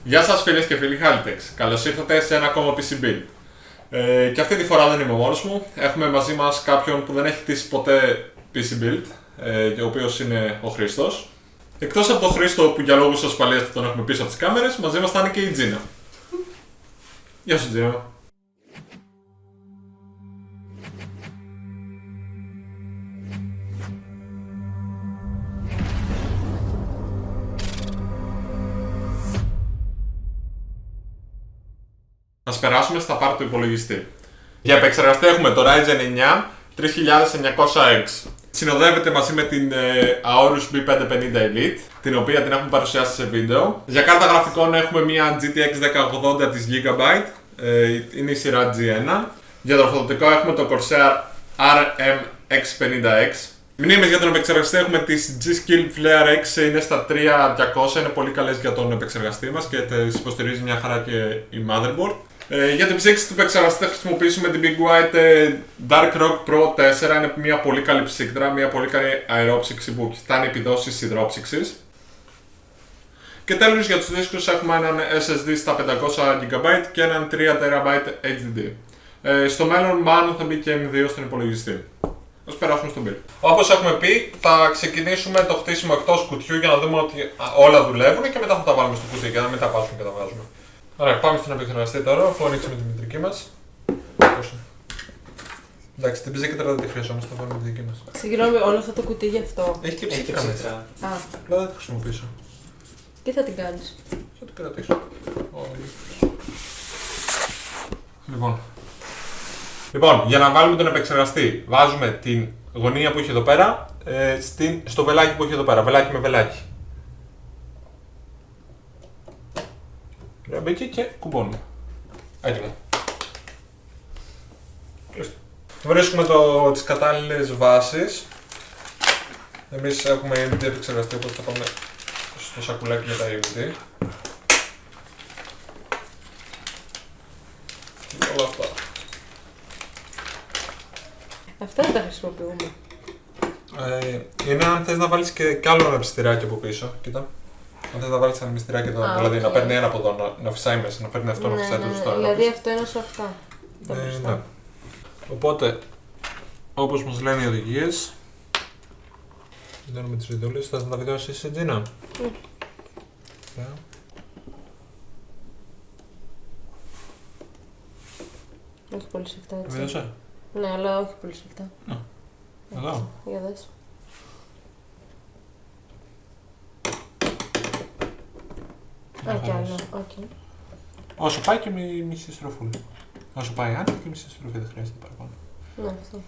Γεια σας φίλες και φίλοι Halitex. Καλώς ήρθατε σε ένα ακόμα PC Build. Και αυτή τη φορά δεν είμαι μόνος μου. Έχουμε μαζί μας κάποιον που δεν έχει χτίσει ποτέ PC Build, ο οποίος είναι ο Χρήστος. Εκτός από τον Χρήστο που για λόγους ασφαλείας τον έχουμε πίσω από τις κάμερες, μαζί μας θα είναι και η Τζίνα. Γεια σου Τζίνα. Ας περάσουμε στα part του υπολογιστή. Για επεξεργαστή έχουμε το Ryzen 9 3900X. Συνοδεύεται μαζί με την Aorus B550 Elite, την οποία την έχουμε παρουσιάσει σε βίντεο. Για κάρτα γραφικών έχουμε μια GTX 1080 της Gigabyte, είναι η σειρά G1. Για το τροφοδοτικό έχουμε το Corsair RMX50X. Μνήμες για τον επεξεργαστή έχουμε τις G-Skill Flare X, είναι στα 3200, είναι πολύ καλές για τον επεξεργαστή μας και τις υποστηρίζει μια χαρά και η motherboard. Για την ψήξη του επεξεργαστή θα χρησιμοποιήσουμε την Big White Dark Rock Pro 4, είναι μια πολύ καλή ψύκτρα, μια πολύ καλή αερόψυξη που φτάνει επιδόσεις υδρόψυξης. Και τέλος για τους δίσκους έχουμε έναν SSD στα 500 GB και έναν 3 TB HDD. Στο μέλλον μάλλον θα μπει και M2 στον υπολογιστή. Ας περάσουμε στον build. Όπως έχουμε πει, θα ξεκινήσουμε το χτίσιμο εκτός κουτιού για να δούμε ότι όλα δουλεύουν και μετά θα τα βάλουμε στο κουτί και να μην τα πάσουμε και τα βάζουμε. Ωραία, πάμε στον επεξεργαστή τώρα, αφού ανοίξουμε τη μητρική μας. Εντάξει, την ψύκτρα δεν τη χρειαζόμαστε, θα βάλουμε τη δική μας. Συγγνώμη, όλο αυτό το κουτί γι' αυτό. Έχει και ψύκτρα μέσα. Α, Αλλά δεν τη χρησιμοποιήσω. τι θα την κάνεις? Θα την κρατήσω. Λοιπόν, για να βάλουμε τον επεξεργαστή, βάζουμε την γωνία που έχει εδώ πέρα στο βελάκι που έχει εδώ πέρα. Βελάκι με βελάκι. Μπήκε και κουμπώνουμε. Έτοιμο. Βρίσκουμε τις κατάλληλες βάσεις. Εμείς έχουμε AMD επεξεργαστή, οπότε θα πάμε στο σακουλάκι για τα AMD. Και όλα αυτά. Αυτά δεν τα χρησιμοποιούμε. Είναι αν θες να βάλεις και άλλο ένα ψιστηράκι από πίσω. Κοίτα. Αν θες να βάλεις ένα μυστηράκι εδώ, δηλαδή να παίρνει ένα από εδώ, να φυσάει μέσα, να παίρνει αυτό, να φυσάει το στο άλλο. Δηλαδή αυτό είναι σε αυτά. Ναι. Οπότε, όπως μας λένε οι οδηγίες, δίνουμε τις βιδούλες, θα τα βιδώσεις εσύ Τζίνα. Όχι πολύ σφιχτά έτσι. Βίδωσε. Ναι, αλλά όχι πολύ σφιχτά. Εδώ. Για δες. Κι άλλο, οκ. Όσο πάει και μισή στροφούλα. Όσο πάει άνετα και μισή στροφή, δεν χρειάζεται παραπάνω. Ναι, αυτό.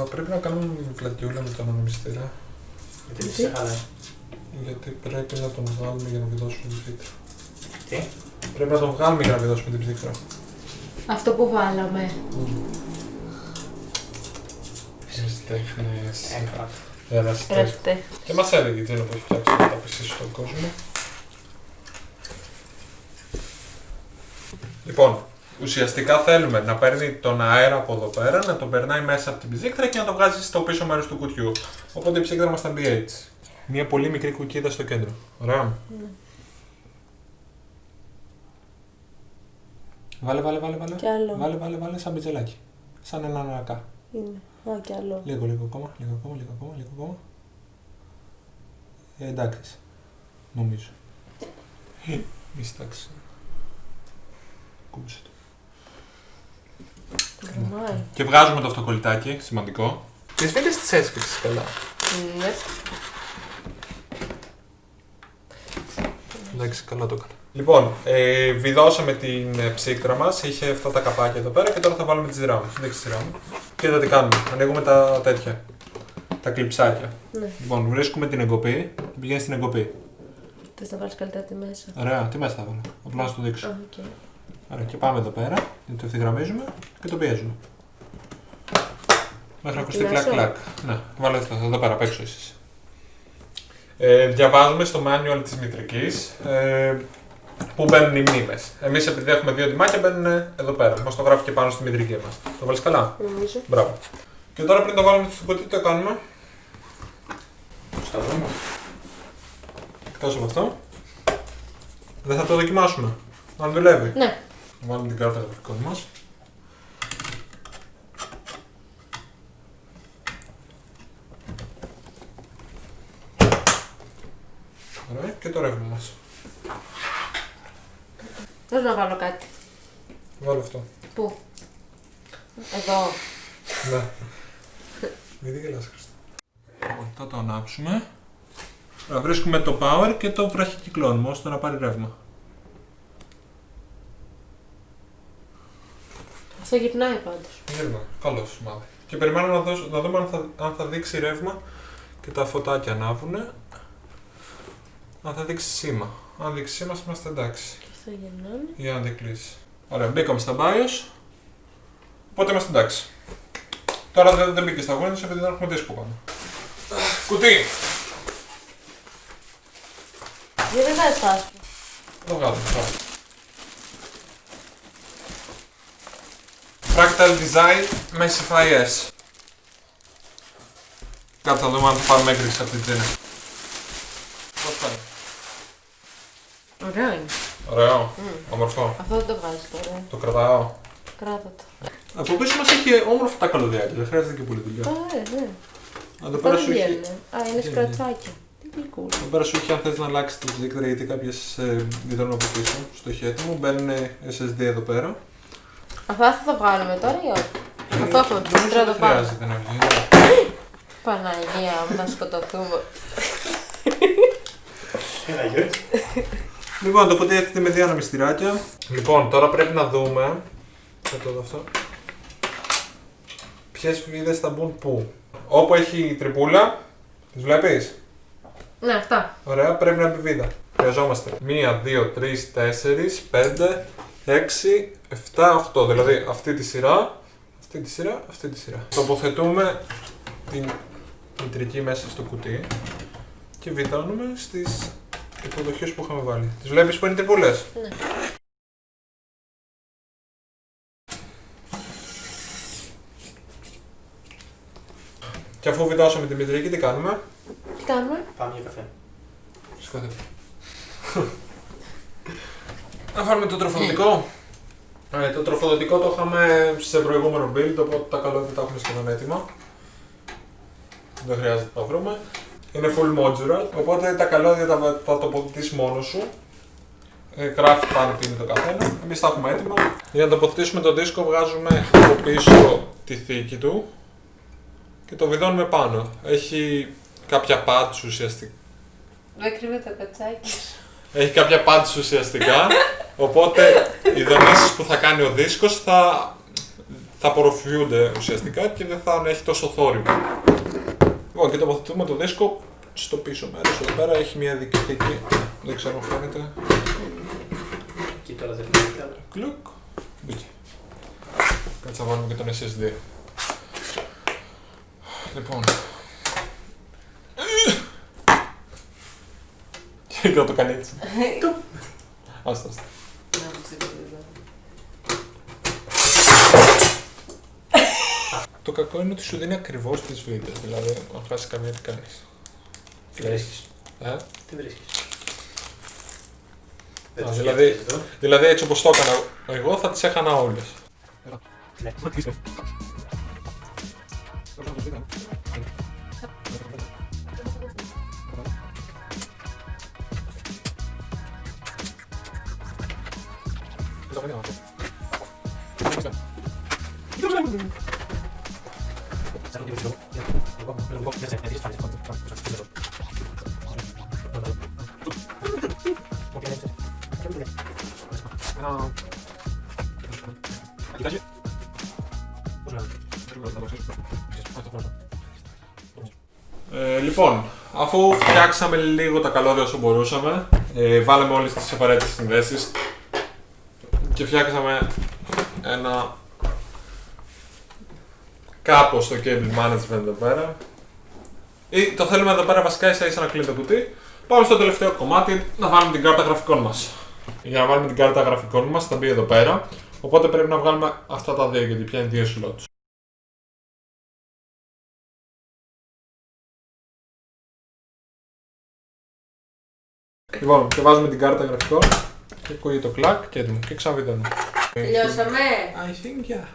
Πρέπει να κάνουμε πλατιούλα με τον ανεμιστήρα. Γιατί ξέχασα. Γιατί πρέπει να τον βγάλουμε για να βιδώσουμε την ψύκτρα. Τι? Πρέπει να τον βγάλουμε για να βιδώσουμε την ψύκτρα. Αυτό που βάλαμε. Τέχνες. Εραστέ. Και μας έλεγε η Τζίνα που έχει φτιάξει να τα πείσει στον κόσμο. Λοιπόν, ουσιαστικά θέλουμε να παίρνει τον αέρα από εδώ πέρα, να τον περνάει μέσα από την ψύκτρα και να το βγάζει στο πίσω μέρος του κουτιού. Οπότε η ψύκτρα μας θα μπει έτσι. Μια πολύ μικρή κουκκίδα στο κέντρο. Ωραία. Βάλε. Κι άλλο. Βάλε σαν μπιτζελάκι. Σαν ένα νακά. Είναι. Α, κι άλλο. Λίγο ακόμα. Εντάξει. Νομίζω. Μη στάξει. Κούμπησε το. Γραμμάει. Και βγάζουμε το αυτοκολλητάκι, σημαντικό. Τις βίδες τις έσφιξες καλά. Ναι. Εντάξει, καλά το έκανα. Λοιπόν, βιδώσαμε την ψύκτρα μας, είχε αυτά τα καπάκια εδώ πέρα και τώρα θα βάλουμε τις RAM. Δείξτε τις RAM. Και εδώ τι κάνουμε, ανοίγουμε τα τέτοια, τα κλειψάκια. Ναι. Λοιπόν, βρίσκουμε την εγκοπή και πηγαίνει στην εγκοπή. Θες να βάλεις καλύτερα τη μέσα. Ωραία, τι μέσα θα βάλω, απλά να σου το δείξω. Okay. Ωραία, και πάμε εδώ πέρα, το ευθυγραμμίζουμε και το πιέζουμε. Μέχρι να ακουστεί κλακ. Ναι, βάλε αυτό εδώ πέρα απ' έξω εσείς. Διαβάζουμε στο manual της μητρικής που μπαίνουν οι μνήμες. Εμείς επειδή έχουμε 2 τιμάκια μπαίνουν εδώ πέρα. Μας το γράφει και πάνω στη μητρική μας. Το βάλεις καλά. Νομίζω. Μπράβο. Και τώρα πριν το βάλουμε στο κουτί, τι το κάνουμε. Στα δούμε. Εκτός από αυτό. Δεν θα το δοκιμάσουμε. Αν δουλεύει. Ναι. Βάλουμε την κάρτα γραφικών μας. Ωραία, και το ρεύμα μας. Θέλω να βάλω κάτι. Βάλω αυτό. Πού? Εδώ. Ναι. Μην γελάς, Χριστό. Θα το ανάψουμε. Να βρίσκουμε το power και το βραχικυκλώνουμε ώστε να πάρει ρεύμα. Αυτό γυρνάει πάντως. Γυρνάει. Καλώς, μάλλον. Και περιμένουμε να δούμε αν θα δείξει ρεύμα και τα φωτάκια ανάβουνε. Αν θα δείξει σήμα. Αν δείξει σήμα, είμαστε εντάξει. Και αυτό γυρνάμε. Για να δεν κλείσει. Ωραία, μπήκαμε στα BIOS. Οπότε είμαστε εντάξει. Τώρα δεν μπήκε στα Windows επειδή δεν έχουμε δίσκο πάνω. Κουτί! Γιατί δεν θα εσπάσουμε. Το βγάλουμε. Fractal Design με SFIS. Κάτσε να δούμε αν θα πάρουμε έγκριση αυτή την. Πώς πάει. Ωραίο είναι. Ωραίο. Όμορφο. Αυτό δεν το βγάζεις τώρα. Το κρατάω. Κράτα το. Από πίσω μας έχει όμορφα τα καλωδιάκια, δεν χρειάζεται και πολύ δουλειά. Ναι. Εδώ πέρα σου έχει. Α, είναι σκρατσάκια. Τι γλυκούλα. Εδώ πέρα σου έχει αν θες να αλλάξεις τη δίκτυα γιατί κάποιες διδώνουν από πίσω στο χέρι μου. Μπαίνουν SSD εδώ πέρα. Αυτά θα το βγάλουμε τώρα ή όχι. Αυτό έχουμε πει. Τώρα το Δεν πάμε. χρειάζεται να βγει. Παναγία μου, θα σκοτωθούμε. Ένα γιο. Λοιπόν, το κουτί έρχεται με 2 αναμυστηράκια. Λοιπόν, τώρα πρέπει να δούμε. Θα το δω αυτό. Ποιες βίδες θα μπουν πού. Όπου έχει τρυπούλα, τις βλέπεις. Ναι, αυτά. Ωραία, πρέπει να μπει βίδα. Χρειαζόμαστε 1, 2, 3, 4, 5, 6, 7, 8. Δηλαδή αυτή τη σειρά, αυτή τη σειρά, αυτή τη σειρά. Τοποθετούμε την μητρική μέσα στο κουτί και βιδώνουμε στις υποδοχές που είχαμε βάλει. Τις βλέπεις που είναι τρυπούλες. Ναι. Και αφού βιδώσαμε τη μητρική, τι κάνουμε. Τι κάνουμε. Πάμε για καφέ. Σηκώθετε. Να βάλουμε το τροφοδοτικό. Το τροφοδοτικό το είχαμε σε προηγούμενο build, οπότε τα καλώδια τα έχουμε σχεδόν έτοιμα. Δεν χρειάζεται να τα βρούμε. Είναι full modular, οπότε τα καλώδια τα τοποθετήσεις μόνος σου. Γράφει πάνω τι είναι το καθένα. Εμείς τα έχουμε έτοιμα. Για να τοποθετήσουμε το δίσκο βγάζουμε από πίσω τη θήκη του και το βιδώνουμε πάνω. Έχει κάποια pads ουσιαστικά. Δεν κρύβεται το κατσάκι. Έχει κάποια pads ουσιαστικά, οπότε οι δονήσεις που θα κάνει ο δίσκος θα απορροφιούνται ουσιαστικά και δεν θα έχει τόσο θόρυβο. Λοιπόν, και τοποθετούμε το δίσκο στο πίσω μέρος. Εδώ πέρα έχει μια δική θήκη, δεν ξέρω αν φαίνεται. Και τώρα δεν φαίνεται. Κλουκ. Μπήκε. Κάτσε να βάλουμε και τον SSD. Λοιπόν. Και να το κάνει έτσι. Άστα. Το κακό είναι ότι σου δίνει ακριβώς τις βίντεο, δηλαδή αν χάσεις καμία τι κάνεις. Τι βρίσκεις. Τι βρίσκεις. Δεν το σκέφτεσαι εδώ. Δηλαδή έτσι όπως το έκανα εγώ θα τις έχανα όλες. Ναι. Λοιπόν, αφού φτιάξαμε λίγο τα καλώδια όσο μπορούσαμε, βάλαμε όλες τις απαραίτητες συνδέσεις και φτιάξαμε ένα κάπως το cable management εδώ πέρα. Ή το θέλουμε εδώ πέρα βασικά ίσα ίσα να κλείνει το κουτί. Πάμε στο τελευταίο κομμάτι να βάλουμε την κάρτα γραφικών μας. Για να βάλουμε την κάρτα γραφικών μας θα μπει εδώ πέρα. Οπότε πρέπει να βγάλουμε αυτά τα δύο γιατί πιάνει 2 slots. Λοιπόν, και βάζουμε την κάρτα γραφικών και ακούγεται το κλακ και έτοιμο. Και ξαναβιδώνουμε. Τελειώσαμε. I think, yeah.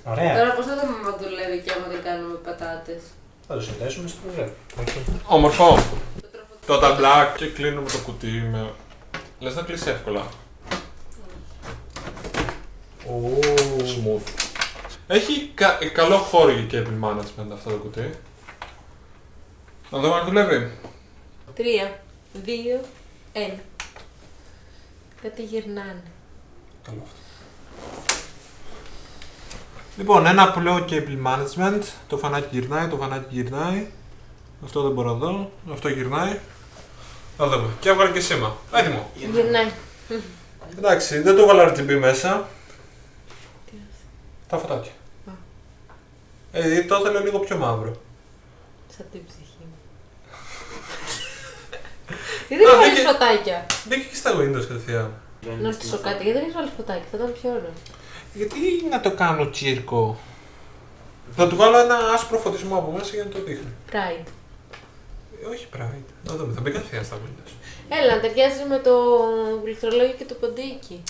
Ωραία. Τώρα πώς θα δούμε αν δουλεύει και άμα δεν κάνουμε πατάτες. Θα το συνδέσουμε στο ρεύμα. Όμορφο. Total black και κλείνουμε το κουτί με... Λες να κλείσει εύκολα. Smooth. Έχει καλό χώρο για cable management αυτό το κουτί. Να δούμε αν δουλεύει. 3, 2, 1. Κάτι γυρνάνε. Καλό αυτό. Λοιπόν, ένα απλό cable management. Το φανάκι γυρνάει, το φανάκι γυρνάει. Αυτό δεν μπορώ να δω. Αυτό γυρνάει. Να δούμε. Και έβγαλε και σήμα. Έτοιμο. Γυρνάει. Εντάξει, δεν το έβαλα RGB μέσα. Τα φωτάκια. Το ήθελα λίγο πιο μαύρο. Σαν την ψυχή μου. Γιατί δεν βάλεις φωτάκια. Μπήκε και στα Windows κατευθείαν. Να στήσω κάτι, γιατί δεν έχεις βάλει φωτάκια, θα ήταν πιο ωραίο. Γιατί να το κάνω τσίρκο. Θα του βάλω ένα άσπρο φωτισμό από μέσα για να το δείχνει. Pride. Όχι Pride. Να δούμε, θα μπει κατευθείαν στα Windows. Έλα, να ταιριάζει με το πληκτρολόγιο και το ποντίκι.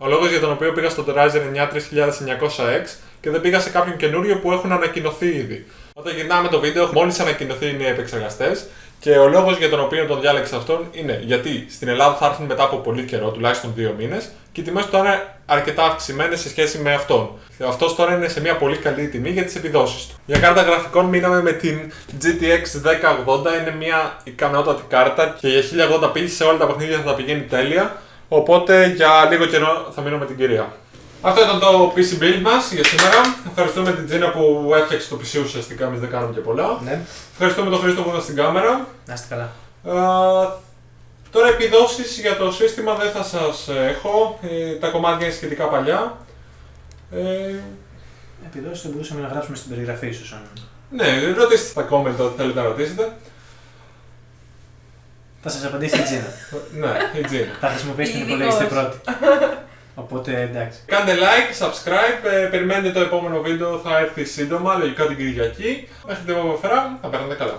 Ο λόγος για τον οποίο πήγα στο Ryzen 9 3900X και δεν πήγα σε κάποιον καινούριο που έχουν ανακοινωθεί ήδη. Όταν γυρνάμε το βίντεο, μόλις ανακοινωθεί οι νέοι επεξεργαστές και ο λόγος για τον οποίο τον διάλεξα αυτόν είναι γιατί στην Ελλάδα θα έρθουν μετά από πολύ καιρό, τουλάχιστον 2 μήνες, και οι τιμές του είναι αρκετά αυξημένες σε σχέση με αυτόν. Αυτός τώρα είναι σε μια πολύ καλή τιμή για τις επιδόσεις του. Για κάρτα γραφικών μείναμε με την GTX 1080, είναι μια ικανότατη κάρτα και για 1080p σε όλα τα παιχνίδια θα τα πηγαίνει τέλεια. Οπότε για λίγο καιρό θα μείνω με την κυρία. Αυτό ήταν το PC build μας για σήμερα. Ευχαριστούμε την Τζίνα που έφτιαξε το PC ουσιαστικά, εμείς δεν κάνουμε και πολλά. Ναι. Ευχαριστούμε τον Χρήστο που ήταν στην κάμερα. Να είστε καλά. Τώρα επιδόσεις για το σύστημα δεν θα σας έχω. Τα κομμάτια είναι σχετικά παλιά. Επιδόσεις θα μπορούσαμε να γράψουμε στην περιγραφή ίσως. Ναι, ρωτήστε στα comment ό,τι θέλετε να ρωτήσετε. Θα σας απαντήσει η Τζίνα. Ναι, η Τζίνα. Θα χρησιμοποιήσει την Ειδικός. υπολογιστή πρώτη. Οπότε εντάξει. Κάντε like, subscribe, περιμένετε το επόμενο βίντεο, θα έρθει σύντομα, λογικά την Κυριακή. Μέχρι την επόμενη φορά, θα περνάτε καλά.